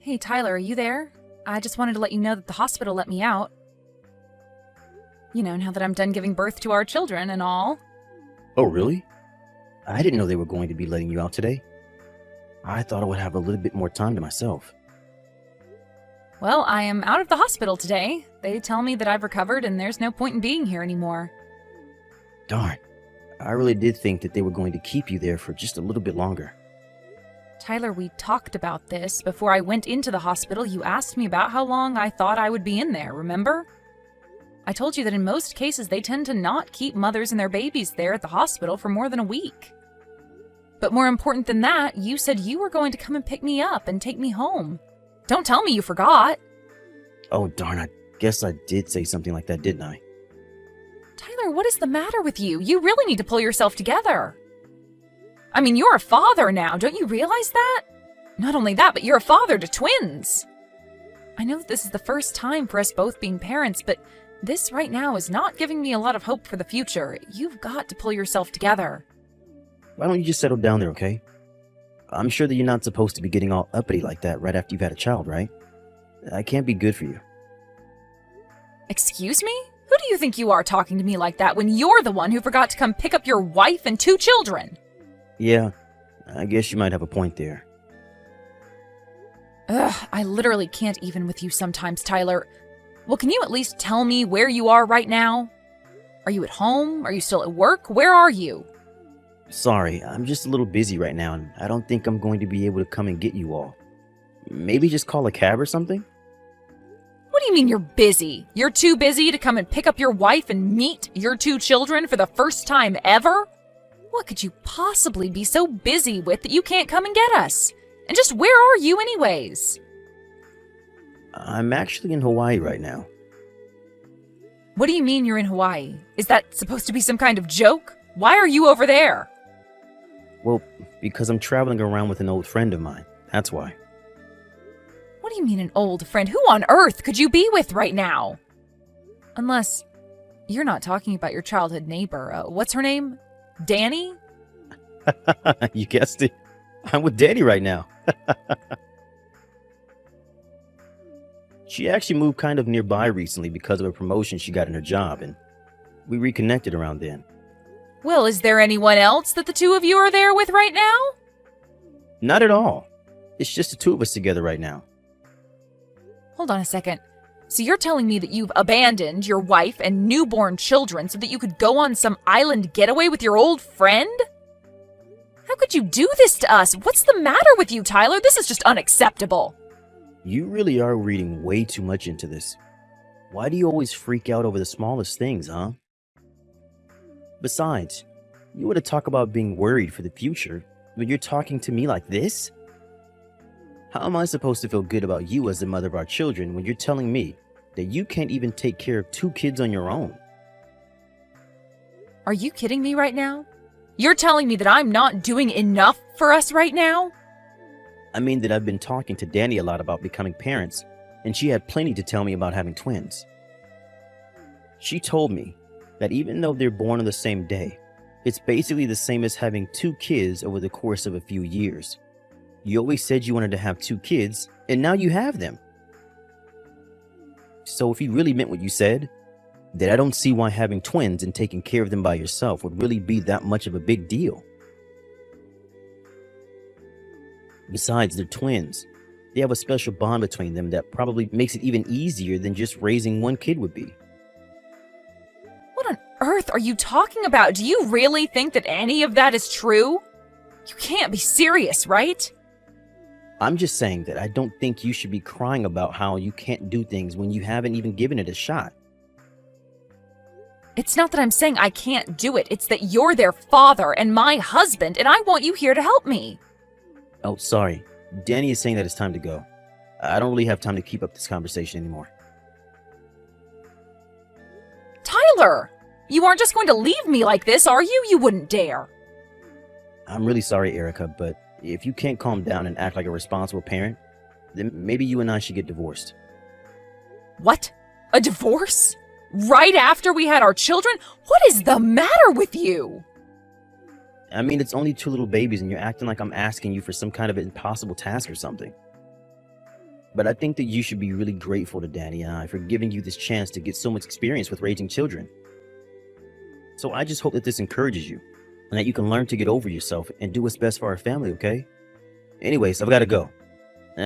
Hey, Tyler, are you there? I just wanted to let you know that the hospital let me out. You know, now that I'm done giving birth to our children and all. Oh, really? I didn't know they were going to be letting you out today. I thought I would have a little bit more time to myself. Well, I am out of the hospital today. They tell me that I've recovered and there's no point in being here anymore. Darn. I really did think that they were going to keep you there for just a little bit longer. Tyler, we talked about this before I went into the hospital. You asked me about how long I thought I would be in there, remember? I told you that in most cases they tend to not keep mothers and their babies there at the hospital for more than a week. But more important than that, you said you were going to come and pick me up and take me home. Don't tell me you forgot. Oh, darn, I guess I did say something like that, didn't I? Tyler, what is the matter with you? You really need to pull yourself together. I mean, you're a father now, don't you realize that? Not only that, but you're a father to twins. I know that this is the first time for us both being parents, but this right now is not giving me a lot of hope for the future. You've got to pull yourself together. Why don't you just settle down there, okay? I'm sure that you're not supposed to be getting all uppity like that right after you've had a child, right? I can't be good for you. Excuse me? Who do you think you are talking to me like that when you're the one who forgot to come pick up your wife and 2 children? Yeah, I guess you might have a point there. Ugh, I literally can't even with you sometimes, Tyler. Well, can you at least tell me where you are right now? Are you at home? Are you still at work? Where are you? Sorry, I'm just a little busy right now, and I don't think I'm going to be able to come and get you all. Maybe just call a cab or something? What do you mean you're busy? You're too busy to come and pick up your wife and meet your 2 children for the first time ever? What could you possibly be so busy with that you can't come and get us? And just where are you anyways? I'm actually in Hawaii right now. What do you mean you're in Hawaii? Is that supposed to be some kind of joke? Why are you over there? Well, because I'm traveling around with an old friend of mine. That's why. What do you mean an old friend? Who on earth could you be with right now? Unless you're not talking about your childhood neighbor. What's her name? Danny? You guessed it. I'm with Danny right now. She actually moved kind of nearby recently because of a promotion she got in her job, and we reconnected around then. Well, is there anyone else that the 2 of you are there with right now? Not at all. It's just the 2 of us together right now. Hold on a second. So you're telling me that you've abandoned your wife and newborn children so that you could go on some island getaway with your old friend? How could you do this to us? What's the matter with you, Tyler? This is just unacceptable. You really are reading way too much into this. Why do you always freak out over the smallest things, huh? Besides, you want to talk about being worried for the future when you're talking to me like this? How am I supposed to feel good about you as the mother of our children when you're telling me that you can't even take care of 2 kids on your own? Are you kidding me right now? You're telling me that I'm not doing enough for us right now? I mean that I've been talking to Danny a lot about becoming parents, and she had plenty to tell me about having twins. She told me that even though they're born on the same day, it's basically the same as having 2 kids over the course of a few years. You always said you wanted to have 2 kids, and now you have them. So if you really meant what you said, then I don't see why having twins and taking care of them by yourself would really be that much of a big deal. Besides, they're twins. They have a special bond between them that probably makes it even easier than just raising 1 kid would be. What on earth are you talking about? Do you really think that any of that is true? You can't be serious, right? I'm just saying that I don't think you should be crying about how you can't do things when you haven't even given it a shot. It's not that I'm saying I can't do it. It's that you're their father and my husband, and I want you here to help me. Oh, sorry. Danny is saying that it's time to go. I don't really have time to keep up this conversation anymore. Tyler! You aren't just going to leave me like this, are you? You wouldn't dare. I'm really sorry, Erica, but if you can't calm down and act like a responsible parent, then maybe you and I should get divorced. What? A divorce? Right after we had our children? What is the matter with you? I mean, it's only 2 little babies and you're acting like I'm asking you for some kind of impossible task or something. But I think that you should be really grateful to Danny and I for giving you this chance to get so much experience with raising children. So I just hope that this encourages you and that you can learn to get over yourself and do what's best for our family, okay? Anyways, I've got to go.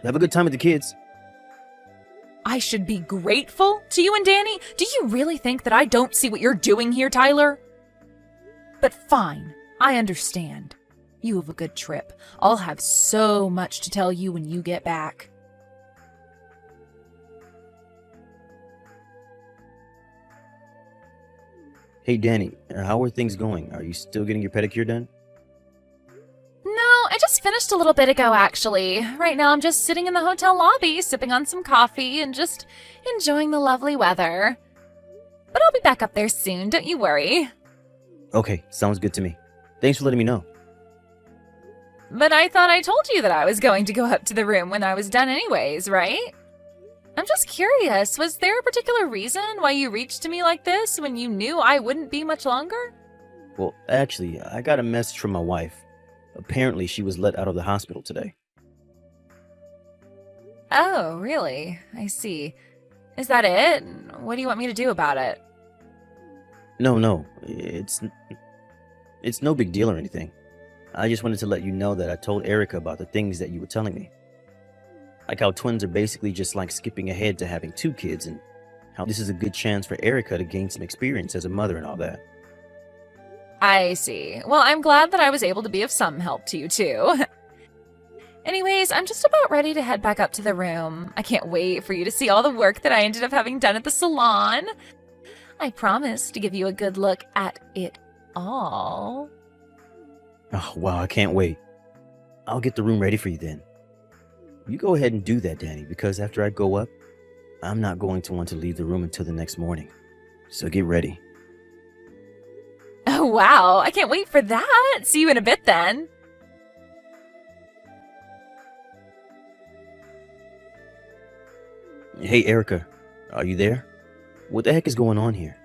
Have a good time with the kids. I should be grateful to you and Danny? Do you really think that I don't see what you're doing here, Tyler? But fine, I understand. You have a good trip. I'll have so much to tell you when you get back. Hey, Danny, how are things going? Are you still getting your pedicure done? No, I just finished a little bit ago, actually. Right now I'm just sitting in the hotel lobby, sipping on some coffee and just enjoying the lovely weather. But I'll be back up there soon, don't you worry. Okay, sounds good to me. Thanks for letting me know. But I thought I told you that I was going to go up to the room when I was done anyways, right? I'm just curious, was there a particular reason why you reached to me like this when you knew I wouldn't be much longer? Well, actually, I got a message from my wife. Apparently, she was let out of the hospital today. Oh, really? I see. Is that it? What do you want me to do about it? No, it's no big deal or anything. I just wanted to let you know that I told Erica about the things that you were telling me. Like how twins are basically just like skipping ahead to having 2 kids, and how this is a good chance for Erica to gain some experience as a mother and all that. I see. Well, I'm glad that I was able to be of some help to you, too. Anyways, I'm just about ready to head back up to the room. I can't wait for you to see all the work that I ended up having done at the salon. I promise to give you a good look at it all. Oh, wow, I can't wait. I'll get the room ready for you then. You go ahead and do that, Danny, because after I go up, I'm not going to want to leave the room until the next morning. So get ready. Oh, wow. I can't wait for that. See you in a bit then. Hey, Erica, are you there? What the heck is going on here?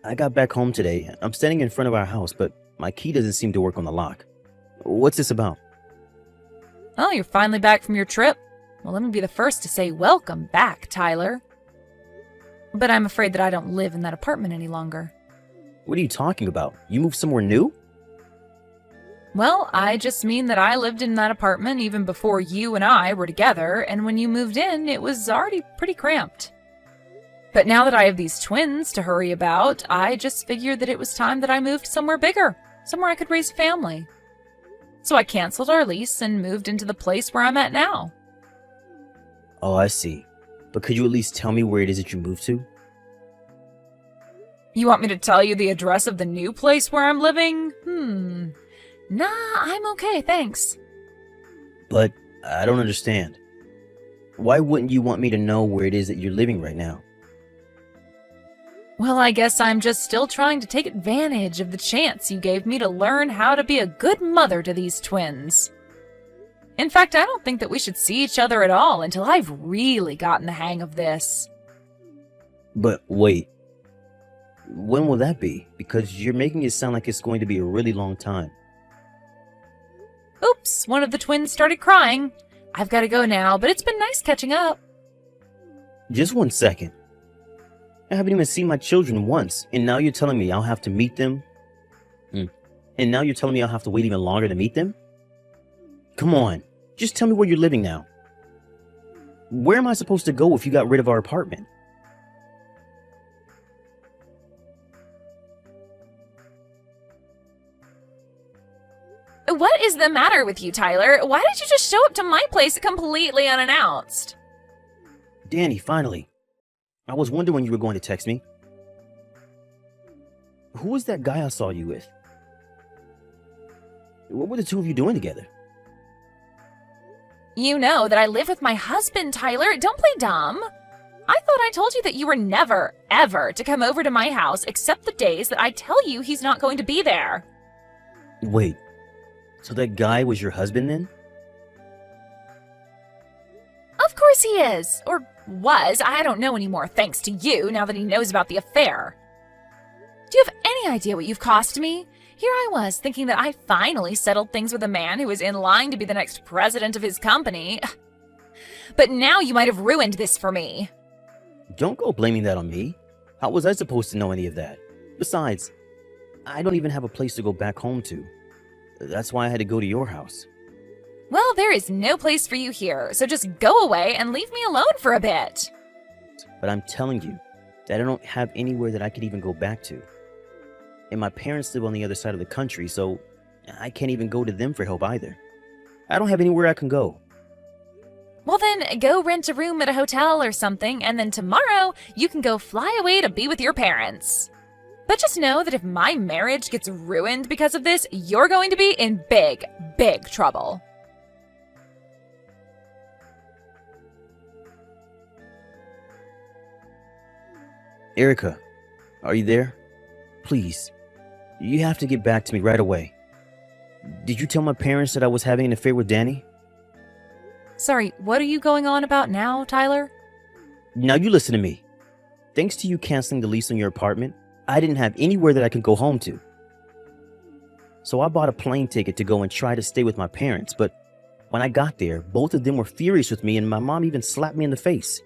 I got back home today. I'm standing in front of our house, but my key doesn't seem to work on the lock. What's this about? Oh, you're finally back from your trip? Well, let me be the first to say welcome back, Tyler. But I'm afraid that I don't live in that apartment any longer. What are you talking about? You moved somewhere new? Well, I just mean that I lived in that apartment even before you and I were together, and when you moved in, it was already pretty cramped. But now that I have these twins to hurry about, I just figured that it was time that I moved somewhere bigger, somewhere I could raise a family. So I canceled our lease and moved into the place where I'm at now. Oh, I see. But could you at least tell me where it is that you moved to? You want me to tell you the address of the new place where I'm living? Nah, I'm okay, thanks. But I don't understand. Why wouldn't you want me to know where it is that you're living right now? Well, I guess I'm just still trying to take advantage of the chance you gave me to learn how to be a good mother to these twins. In fact, I don't think that we should see each other at all until I've really gotten the hang of this. But wait. When will that be? Because you're making it sound like it's going to be a really long time. Oops, one of the twins started crying. I've got to go now, but it's been nice catching up. Just 1 second. I haven't even seen my children once, and now you're telling me I'll have to meet them? And now you're telling me I'll have to wait even longer to meet them? Come on, just tell me where you're living now. Where am I supposed to go if you got rid of our apartment? What is the matter with you, Tyler? Why did you just show up to my place completely unannounced? Danny, finally. I was wondering when you were going to text me. Who was that guy I saw you with? What were the 2 of you doing together? You know that I live with my husband, Tyler. Don't play dumb. I thought I told you that you were never, ever to come over to my house except the days that I tell you he's not going to be there. Wait, so that guy was your husband then? Of course he is. Or was. I don't know anymore thanks to you now that he knows about the affair. Do you have any idea what you've cost me? Here I was thinking that I finally settled things with a man who was in line to be the next president of his company. But now you might have ruined this for me. Don't go blaming that on me. How was I supposed to know any of that? Besides, I don't even have a place to go back home to. That's why I had to go to your house. Well, there is no place for you here, so just go away and leave me alone for a bit. But I'm telling you that I don't have anywhere that I could even go back to. And my parents live on the other side of the country, so I can't even go to them for help either. I don't have anywhere I can go. Well then, go rent a room at a hotel or something, and then tomorrow you can go fly away to be with your parents. But just know that if my marriage gets ruined because of this, you're going to be in big, big trouble. Erica, are you there? Please, you have to get back to me right away. Did you tell my parents that I was having an affair with Danny? Sorry, what are you going on about now, Tyler? Now you listen to me. Thanks to you canceling the lease on your apartment, I didn't have anywhere that I could go home to. So I bought a plane ticket to go and try to stay with my parents, but when I got there, both of them were furious with me and my mom even slapped me in the face.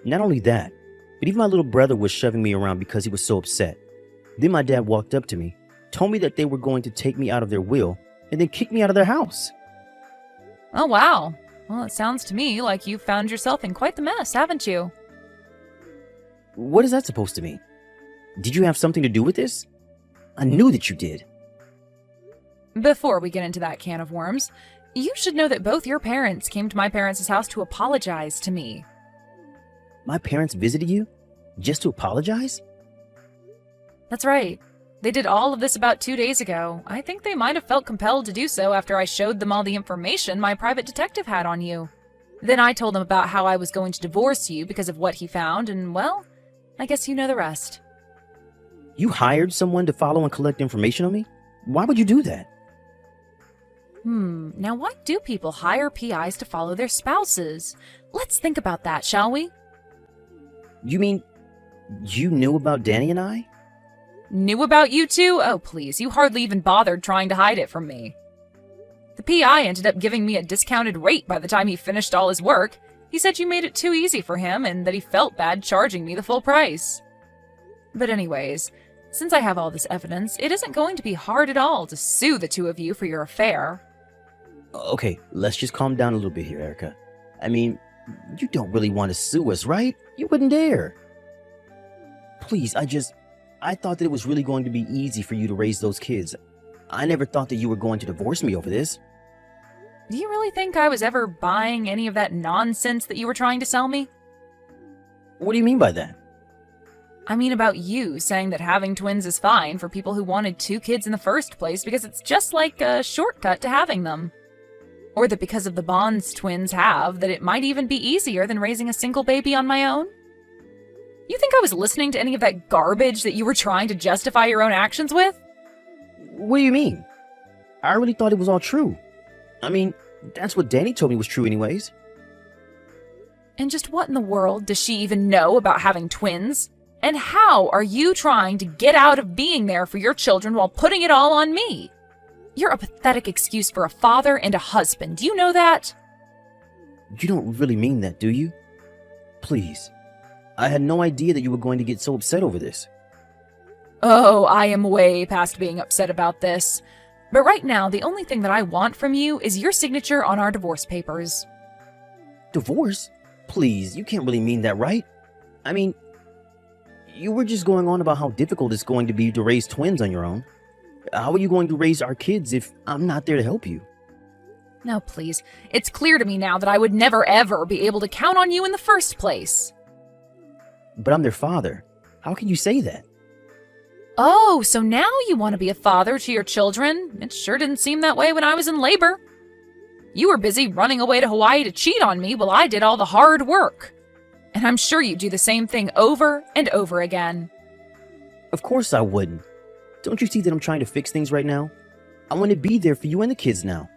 Not only that, but even my little brother was shoving me around because he was so upset. Then my dad walked up to me, told me that they were going to take me out of their will, and then kick me out of their house. Oh, wow. Well, it sounds to me like you've found yourself in quite the mess, haven't you? What is that supposed to mean? Did you have something to do with this? I knew that you did. Before we get into that can of worms, you should know that both your parents came to my parents' house to apologize to me. My parents visited you? Just to apologize? That's right. They did all of this about 2 days ago. I think they might have felt compelled to do so after I showed them all the information my private detective had on you. Then I told them about how I was going to divorce you because of what he found, and well, I guess you know the rest. You hired someone to follow and collect information on me? Why would you do that? Now why do people hire PIs to follow their spouses? Let's think about that, shall we? You mean you knew about Danny and I? Knew about you two? Oh, please, you hardly even bothered trying to hide it from me. The PI ended up giving me a discounted rate by the time he finished all his work. He said you made it too easy for him and that he felt bad charging me the full price. But anyways, since I have all this evidence, it isn't going to be hard at all to sue the two of you for your affair. Okay, let's just calm down a little bit here, Erica. I mean, you don't really want to sue us, right? You wouldn't dare. Please, I thought that it was really going to be easy for you to raise those kids. I never thought that you were going to divorce me over this. Do you really think I was ever buying any of that nonsense that you were trying to sell me? What do you mean by that? I mean about you saying that having twins is fine for people who wanted 2 kids in the first place because it's just like a shortcut to having them. Or that because of the bonds twins have, that it might even be easier than raising a single baby on my own? You think I was listening to any of that garbage that you were trying to justify your own actions with? What do you mean? I really thought it was all true. I mean, that's what Danny told me was true anyways. And just what in the world does she even know about having twins? And how are you trying to get out of being there for your children while putting it all on me? You're a pathetic excuse for a father and a husband. Do you know that? You don't really mean that, do you? Please. I had no idea that you were going to get so upset over this. Oh, I am way past being upset about this. But right now, the only thing that I want from you is your signature on our divorce papers. Divorce? Please, you can't really mean that, right? I mean, you were just going on about how difficult it's going to be to raise twins on your own. How are you going to raise our kids if I'm not there to help you? No, please. It's clear to me now that I would never ever be able to count on you in the first place. But I'm their father. How can you say that? Oh, so now you want to be a father to your children? It sure didn't seem that way when I was in labor. You were busy running away to Hawaii to cheat on me while I did all the hard work. And I'm sure you'd do the same thing over and over again. Of course I wouldn't. Don't you see that I'm trying to fix things right now? I want to be there for you and the kids now.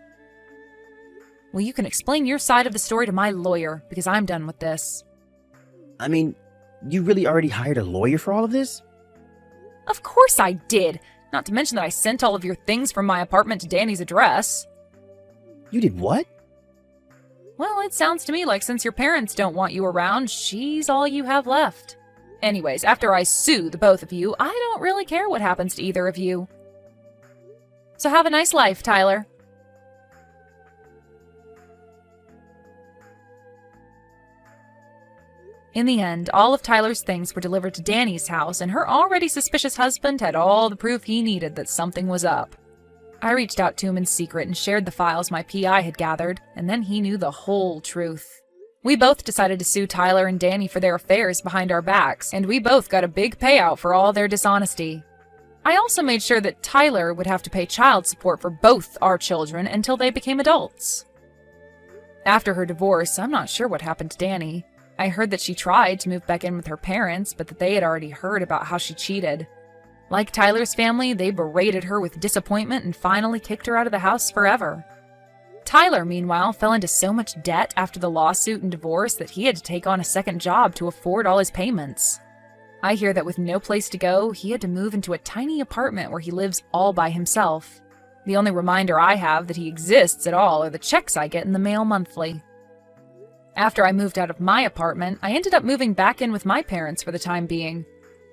Well, you can explain your side of the story to my lawyer, because I'm done with this. I mean, you really already hired a lawyer for all of this? Of course I did. Not to mention that I sent all of your things from my apartment to Danny's address. You did what? Well, it sounds to me like since your parents don't want you around, she's all you have left. Anyways, after I sue the both of you, I don't really care what happens to either of you. So have a nice life, Tyler. In the end, all of Tyler's things were delivered to Danny's house, and her already suspicious husband had all the proof he needed that something was up. I reached out to him in secret and shared the files my PI had gathered, and then he knew the whole truth. We both decided to sue Tyler and Danny for their affairs behind our backs, and we both got a big payout for all their dishonesty. I also made sure that Tyler would have to pay child support for both our children until they became adults. After her divorce, I'm not sure what happened to Danny. I heard that she tried to move back in with her parents, but that they had already heard about how she cheated. Like Tyler's family, they berated her with disappointment and finally kicked her out of the house forever. Tyler, meanwhile, fell into so much debt after the lawsuit and divorce that he had to take on a second job to afford all his payments. I hear that with no place to go, he had to move into a tiny apartment where he lives all by himself. The only reminder I have that he exists at all are the checks I get in the mail monthly. After I moved out of my apartment, I ended up moving back in with my parents for the time being.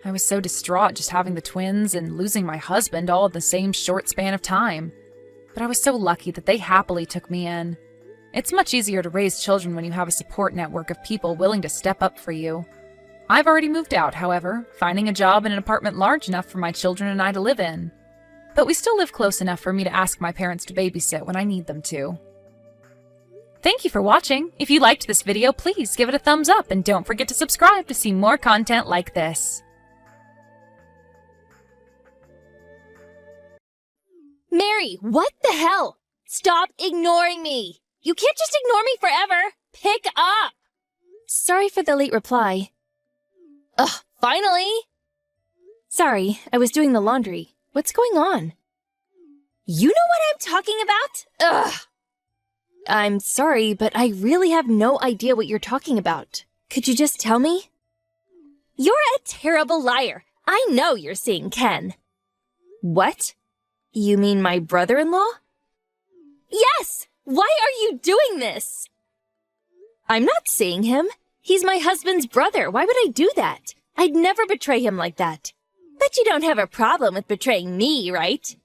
I was so distraught just having the twins and losing my husband all in the same short span of time. But I was so lucky that they happily took me in. It's much easier to raise children when you have a support network of people willing to step up for you. I've already moved out, however, finding a job in an apartment large enough for my children and I to live in. But we still live close enough for me to ask my parents to babysit when I need them to. Thank you for watching. If you liked this video, please give it a thumbs up and don't forget to subscribe to see more content like this. Mary, what the hell? Stop ignoring me. You can't just ignore me forever. Pick up. Sorry for the late reply. Ugh, finally. Sorry, I was doing the laundry. What's going on? You know what I'm talking about? Ugh. I'm sorry, but I really have no idea what you're talking about. Could you just tell me? You're a terrible liar. I know you're seeing Ken. What? You mean my brother-in-law? Yes! Why are you doing this? I'm not seeing him. He's my husband's brother. Why would I do that? I'd never betray him like that. But you don't have a problem with betraying me, right?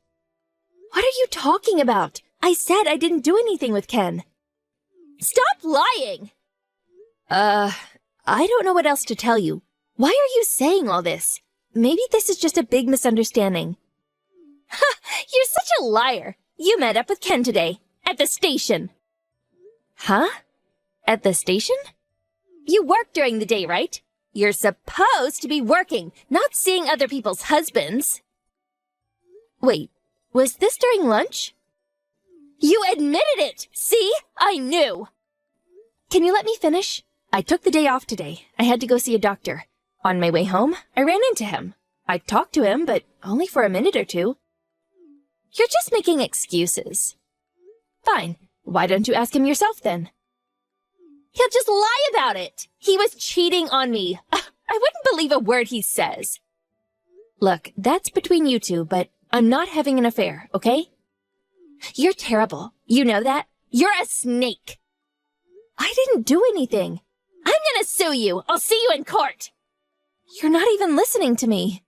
What are you talking about? I said I didn't do anything with Ken. Stop lying! I don't know what else to tell you. Why are you saying all this? Maybe this is just a big misunderstanding. Ha! You're such a liar. You met up with Ken today, at the station. Huh? At the station? You work during the day, right? You're supposed to be working, not seeing other people's husbands. Wait, was this during lunch? You admitted it! See? I knew! Can you let me finish? I took the day off today. I had to go see a doctor. On my way home, I ran into him. I talked to him, but only for a minute or two. You're just making excuses. Fine. Why don't you ask him yourself then? He'll just lie about it. He was cheating on me. I wouldn't believe a word he says. Look, that's between you two, but I'm not having an affair, okay? You're terrible. You know that? You're a snake. I didn't do anything. I'm gonna sue you. I'll see you in court. You're not even listening to me.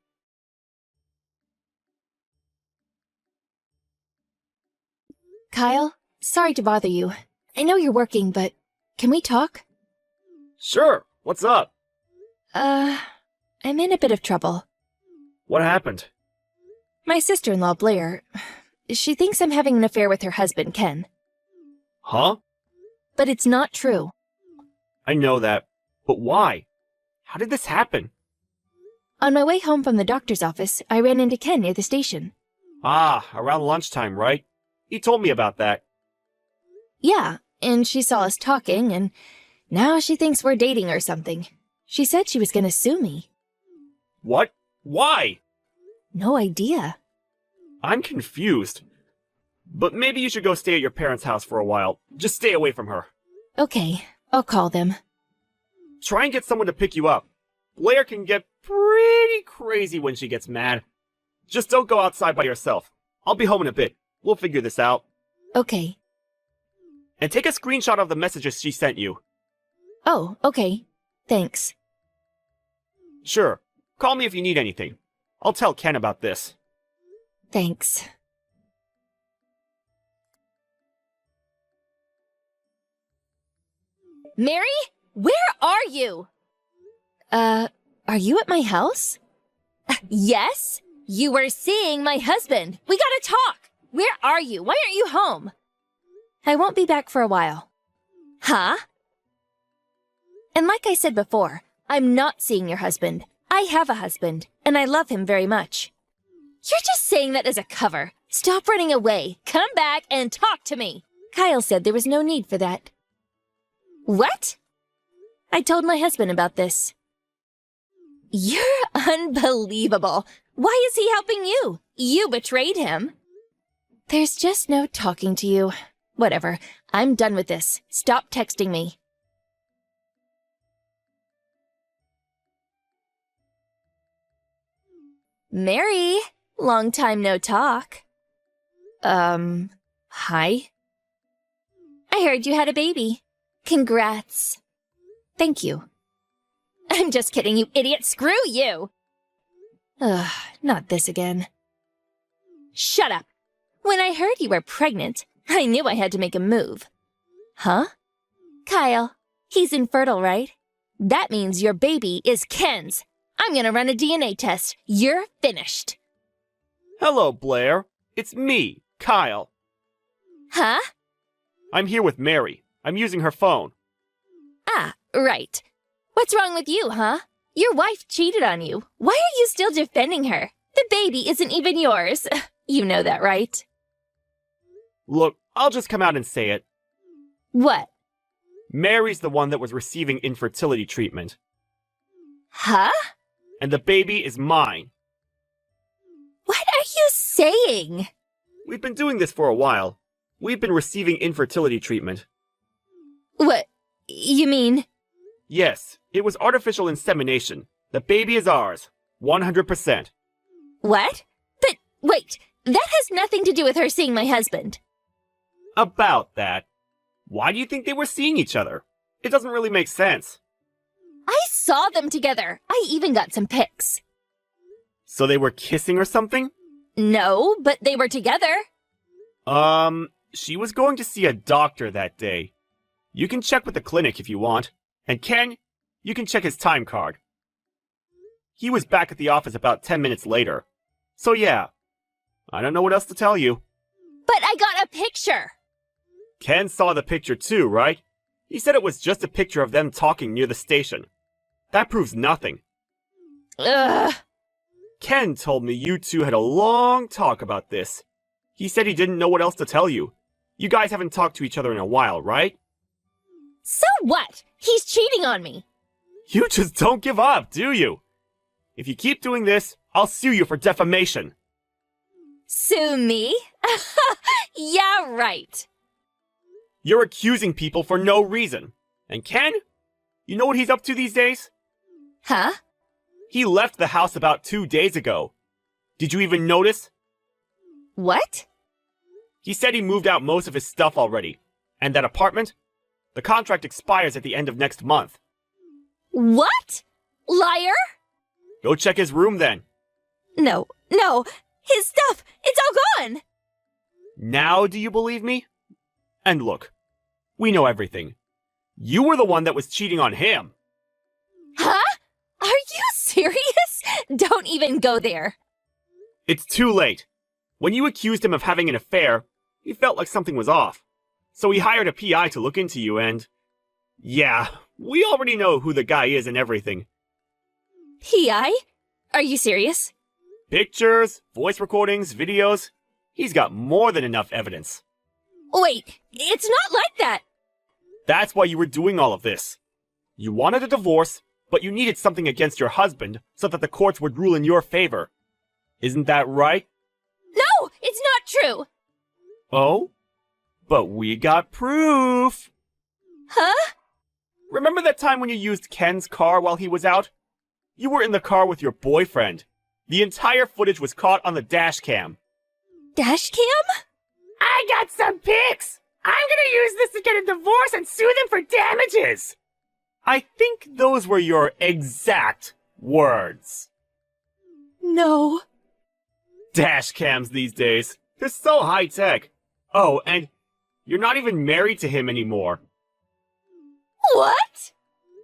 Kyle, sorry to bother you. I know you're working, but can we talk? Sure. What's up? I'm in a bit of trouble. What happened? My sister-in-law, Blair, she thinks I'm having an affair with her husband, Ken. Huh? But it's not true. I know that. But why? How did this happen? On my way home from the doctor's office, I ran into Ken near the station. Ah, around lunchtime, right? He told me about that. Yeah, and she saw us talking, and now she thinks we're dating or something. She said she was gonna sue me. What? Why? No idea. I'm confused. But maybe you should go stay at your parents' house for a while. Just stay away from her. Okay, I'll call them. Try and get someone to pick you up. Blair can get pretty crazy when she gets mad. Just don't go outside by yourself. I'll be home in a bit. We'll figure this out. Okay. And take a screenshot of the messages she sent you. Oh, okay. Thanks. Sure. Call me if you need anything. I'll tell Ken about this. Thanks. Mary? Where are you? Are you at my house? Yes. You were seeing my husband. We gotta talk. Where are you? Why aren't you home? I won't be back for a while. Huh? And like I said before, I'm not seeing your husband. I have a husband, and I love him very much. You're just saying that as a cover. Stop running away. Come back and talk to me. Kyle said there was no need for that. What? I told my husband about this. You're unbelievable. Why is he helping you? You betrayed him. There's just no talking to you. Whatever. I'm done with this. Stop texting me. Mary, long time no talk. Hi? I heard you had a baby. Congrats. Thank you. I'm just kidding, you idiot. Screw you. Ugh, not this again. Shut up. When I heard you were pregnant, I knew I had to make a move. Huh? Kyle, he's infertile, right? That means your baby is Ken's. I'm gonna run a DNA test. You're finished. Hello, Blair. It's me, Kyle. Huh? I'm here with Mary. I'm using her phone. Ah, right. What's wrong with you, huh? Your wife cheated on you. Why are you still defending her? The baby isn't even yours. You know that, right? Look, I'll just come out and say it. What? Mary's the one that was receiving infertility treatment. Huh? And the baby is mine. What are you saying? We've been doing this for a while. We've been receiving infertility treatment. What? You mean? Yes, it was artificial insemination. The baby is ours. 100%. What? But wait, that has nothing to do with her seeing my husband. About that. Why do you think they were seeing each other? It doesn't really make sense. I saw them together. I even got some pics. So they were kissing or something? No, but they were together. She was going to see a doctor that day. You can check with the clinic if you want. And Ken, you can check his time card. He was back at the office about 10 minutes later. So yeah, I don't know what else to tell you. But I got a picture. Ken saw the picture too, right? He said it was just a picture of them talking near the station. That proves nothing. Ugh. Ken told me you two had a long talk about this. He said he didn't know what else to tell you. You guys haven't talked to each other in a while, right? So what? He's cheating on me. You just don't give up, do you? If you keep doing this, I'll sue you for defamation. Sue me? Yeah, right. You're accusing people for no reason. And Ken? You know what he's up to these days? Huh? He left the house about 2 days ago. Did you even notice? What? He said he moved out most of his stuff already. And that apartment? The contract expires at the end of next month. What? Liar? Go check his room then. No. His stuff, it's all gone. Now do you believe me? And look, we know everything. You were the one that was cheating on him. Huh? Are you serious? Don't even go there. It's too late. When you accused him of having an affair, he felt like something was off. So he hired a PI to look into you and... Yeah, we already know who the guy is and everything. PI? Are you serious? Pictures, voice recordings, videos. He's got more than enough evidence. Wait, it's not like that. That's why you were doing all of this. You wanted a divorce, but you needed something against your husband so that the courts would rule in your favor. Isn't that right? No, it's not true. Oh? But we got proof. Huh? Remember that time when you used Ken's car while he was out? You were in the car with your boyfriend. The entire footage was caught on the dash cam. Dash cam? I got some pics! I'm gonna use this to get a divorce and sue them for damages! I think those were your exact words. No. Dash cams these days. They're so high-tech. Oh, and you're not even married to him anymore. What?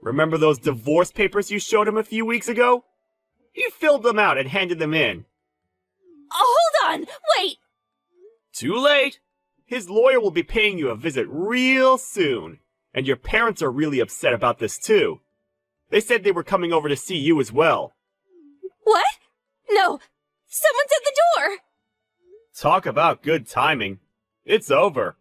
Remember those divorce papers you showed him a few weeks ago? You filled them out and handed them in. Oh, hold on! Wait! Too late! His lawyer will be paying you a visit real soon. And your parents are really upset about this too. They said they were coming over to see you as well. What? No! Someone's at the door! Talk about good timing. It's over.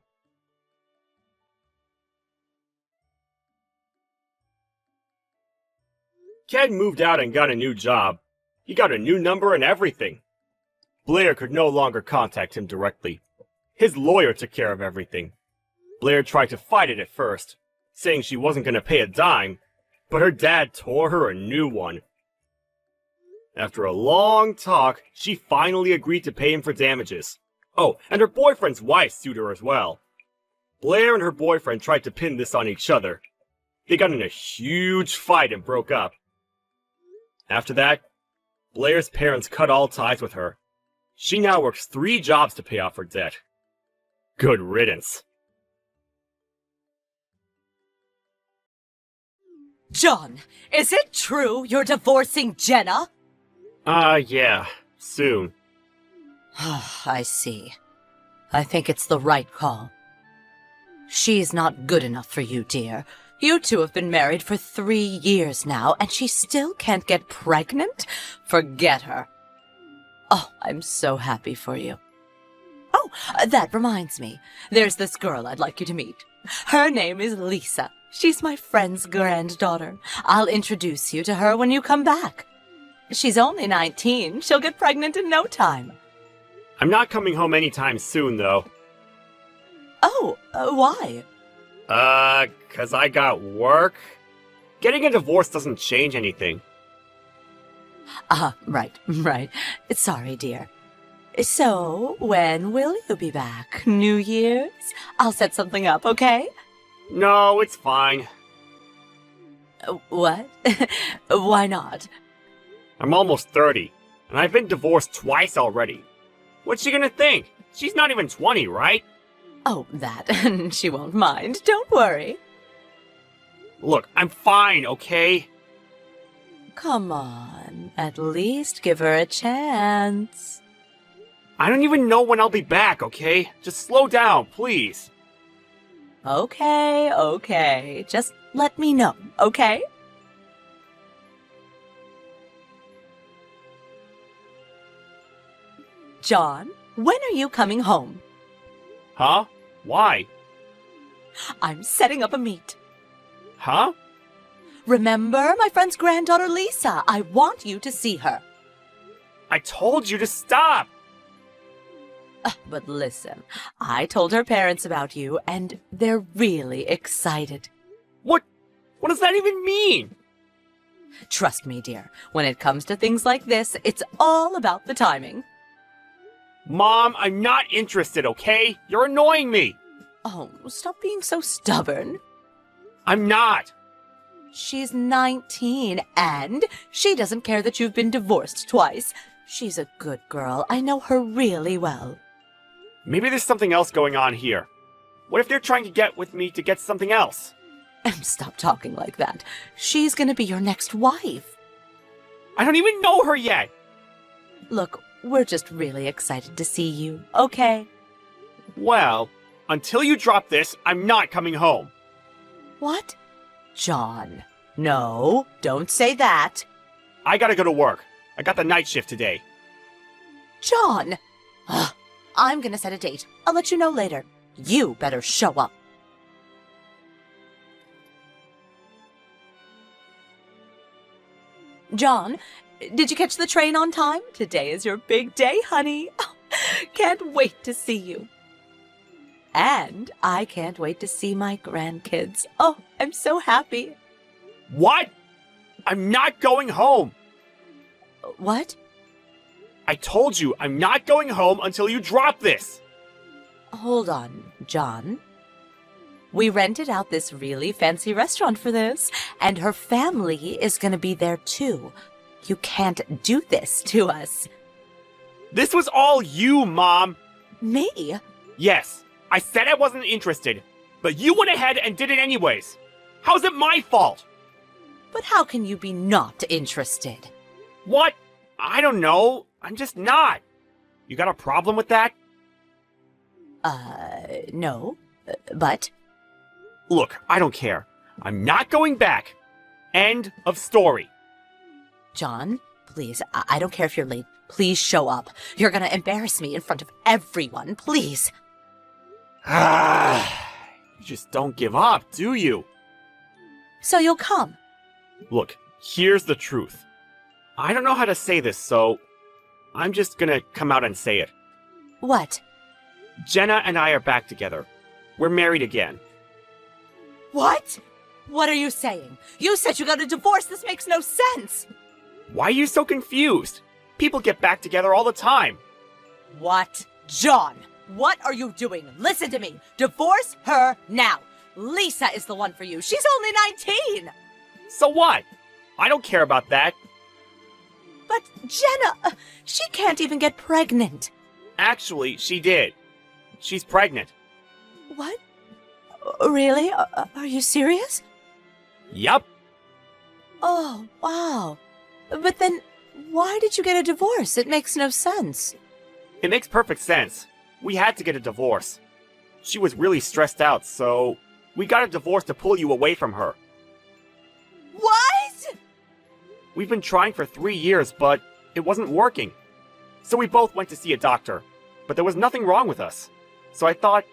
Ken moved out and got a new job. He got a new number and everything. Blair could no longer contact him directly. His lawyer took care of everything. Blair tried to fight it at first, saying she wasn't going to pay a dime, but her dad tore her a new one. After a long talk, she finally agreed to pay him for damages. Oh, and her boyfriend's wife sued her as well. Blair and her boyfriend tried to pin this on each other. They got in a huge fight and broke up. After that, Blair's parents cut all ties with her. She now works 3 jobs to pay off her debt. Good riddance. John, is it true you're divorcing Jenna? Yeah, soon. I see. I think it's the right call. She's not good enough for you, dear. You two have been married for 3 years now, and she still can't get pregnant? Forget her. Oh, I'm so happy for you. Oh, that reminds me. There's this girl I'd like you to meet. Her name is Lisa. She's my friend's granddaughter. I'll introduce you to her when you come back. She's only 19. She'll get pregnant in no time. I'm not coming home anytime soon, though. Oh, why? 'Cause I got work? Getting a divorce doesn't change anything. Right. Sorry, dear. So, when will you be back? New Year's? I'll set something up, okay? No, it's fine. What? Why not? I'm almost 30, and I've been divorced twice already. What's she gonna think? She's not even 20, right? Oh, that. She won't mind. Don't worry. Look, I'm fine, okay? Come on. At least give her a chance. I don't even know when I'll be back, okay? Just slow down, please. Okay. Just let me know, okay? John, when are you coming home? Huh? Why? I'm setting up a meet. Huh? Remember my friend's granddaughter Lisa? I want you to see her. I told you to stop! But listen, I told her parents about you, and they're really excited. What does that even mean? Trust me, dear, when it comes to things like this, it's all about the timing. Mom, I'm not interested, okay? You're annoying me! Oh, stop being so stubborn. I'm not! She's 19, and she doesn't care that you've been divorced twice. She's a good girl. I know her really well. Maybe there's something else going on here. What if they're trying to get with me to get something else? Stop talking like that. She's gonna be your next wife. I don't even know her yet! Look, we're just really excited to see you, okay? Well, until you drop this, I'm not coming home. What? John, no, don't say that. I gotta go to work. I got the night shift today. John! Ugh, I'm gonna set a date. I'll let you know later. You better show up. John, did you catch the train on time? Today is your big day, honey. Oh, can't wait to see you. And I can't wait to see my grandkids. Oh, I'm so happy. What? I'm not going home! What? I told you I'm not going home until you drop this! Hold on, John. We rented out this really fancy restaurant for this, and her family is gonna be there too. You can't do this to us. This was all you, Mom! Me? Yes, I said I wasn't interested, but you went ahead and did it anyways. How's it my fault? But how can you be not interested? What? I don't know. I'm just not. You got a problem with that? No. But? Look, I don't care. I'm not going back. End of story. John, please, I don't care if you're late. Please show up. You're gonna embarrass me in front of everyone, please. You just don't give up, do you? So you'll come. Look, here's the truth. I don't know how to say this, so I'm just gonna come out and say it. What? Jenna and I are back together. We're married again. What? What are you saying? You said you got a divorce. This makes no sense. Why are you so confused? People get back together all the time. What? John, what are you doing? Listen to me. Divorce her now. Lisa is the one for you. She's only 19. So what? I don't care about that. But Jenna, she can't even get pregnant. Actually, she did. She's pregnant. What? Really? Are you serious? Yup. Oh, wow. But then, why did you get a divorce? It makes no sense. It makes perfect sense. We had to get a divorce. She was really stressed out, so we got a divorce to pull you away from her. What? We've been trying for 3 years, but it wasn't working. So we both went to see a doctor, but there was nothing wrong with us. So I thought,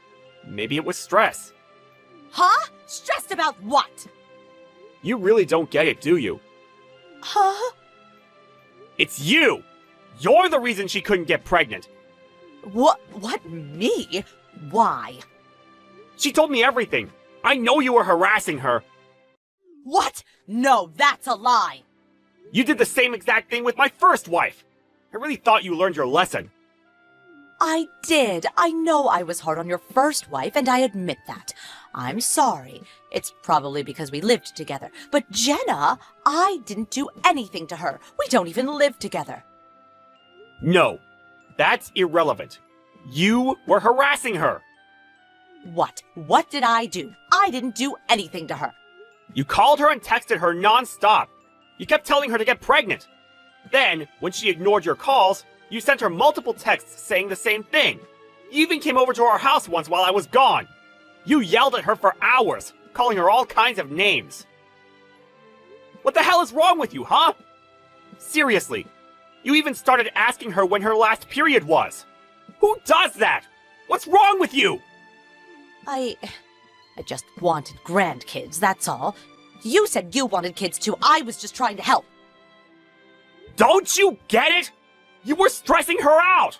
maybe it was stress. Huh? Stressed about what? You really don't get it, do you? Huh? It's you! You're the reason she couldn't get pregnant! What? Me? Why? She told me everything! I know you were harassing her! What? No, that's a lie! You did the same exact thing with my first wife! I really thought you learned your lesson. I did. I know I was hard on your first wife, and I admit that. I'm sorry. It's probably because we lived together. But Jenna, I didn't do anything to her. We don't even live together. No, that's irrelevant. You were harassing her! What? What did I do? I didn't do anything to her. You called her and texted her non-stop. You kept telling her to get pregnant. Then, when she ignored your calls, you sent her multiple texts saying the same thing. You even came over to our house once while I was gone. You yelled at her for hours, calling her all kinds of names. What the hell is wrong with you, huh? Seriously, you even started asking her when her last period was. Who does that? What's wrong with you? I just wanted grandkids, that's all. You said you wanted kids too. I was just trying to help. Don't you get it? You were stressing her out!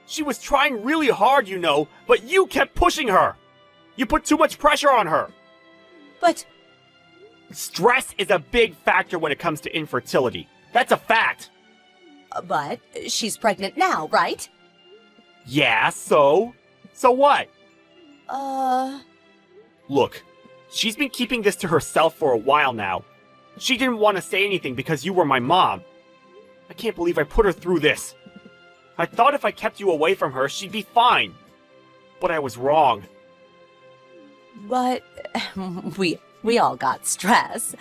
She was trying really hard, you know, but you kept pushing her! You put too much pressure on her! But... Stress is a big factor when it comes to infertility. That's a fact! But she's pregnant now, right? Yeah, so? So what? Look, she's been keeping this to herself for a while now. She didn't want to say anything because you were my mom. I can't believe I put her through this. I thought if I kept you away from her, she'd be fine. But I was wrong. But we all got stress.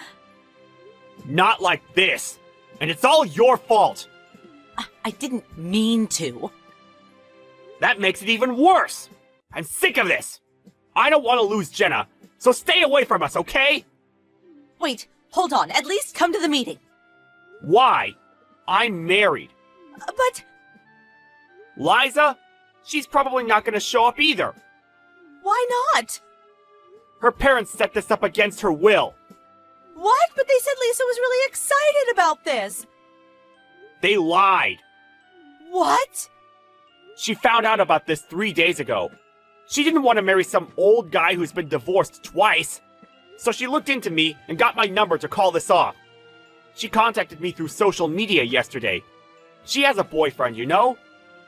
Not like this. And it's all your fault. I didn't mean to. That makes it even worse. I'm sick of this. I don't want to lose Jenna, so stay away from us, okay? Wait, hold on. At least come to the meeting. Why? I'm married. But... Liza? She's probably not going to show up either. Why not? Her parents set this up against her will. What? But they said Lisa was really excited about this. They lied. What? She found out about this 3 days ago. She didn't want to marry some old guy who's been divorced twice. So she looked into me and got my number to call this off. She contacted me through social media yesterday. She has a boyfriend, you know?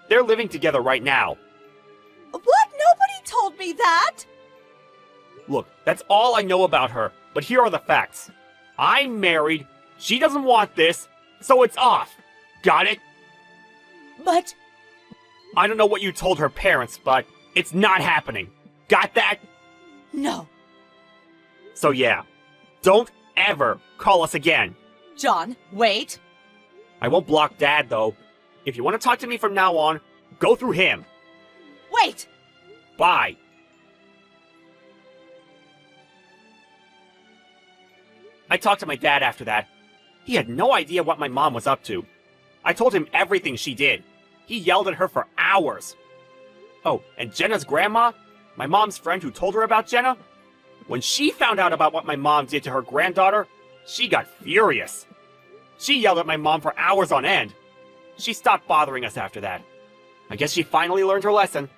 They're living together right now. What? Nobody told me that! Look, that's all I know about her, but here are the facts. I'm married, she doesn't want this, so it's off. Got it? But I don't know what you told her parents, but it's not happening. Got that? no. So yeah, don't ever call us again. John, wait. I won't block Dad, though. If you want to talk to me from now on, go through him. Wait! Bye. I talked to my dad after that. He had no idea what my mom was up to. I told him everything she did. He yelled at her for hours. Oh, and Jenna's grandma, my mom's friend who told her about Jenna, when she found out about what my mom did to her granddaughter, she got furious. She yelled at my mom for hours on end. She stopped bothering us after that. I guess she finally learned her lesson.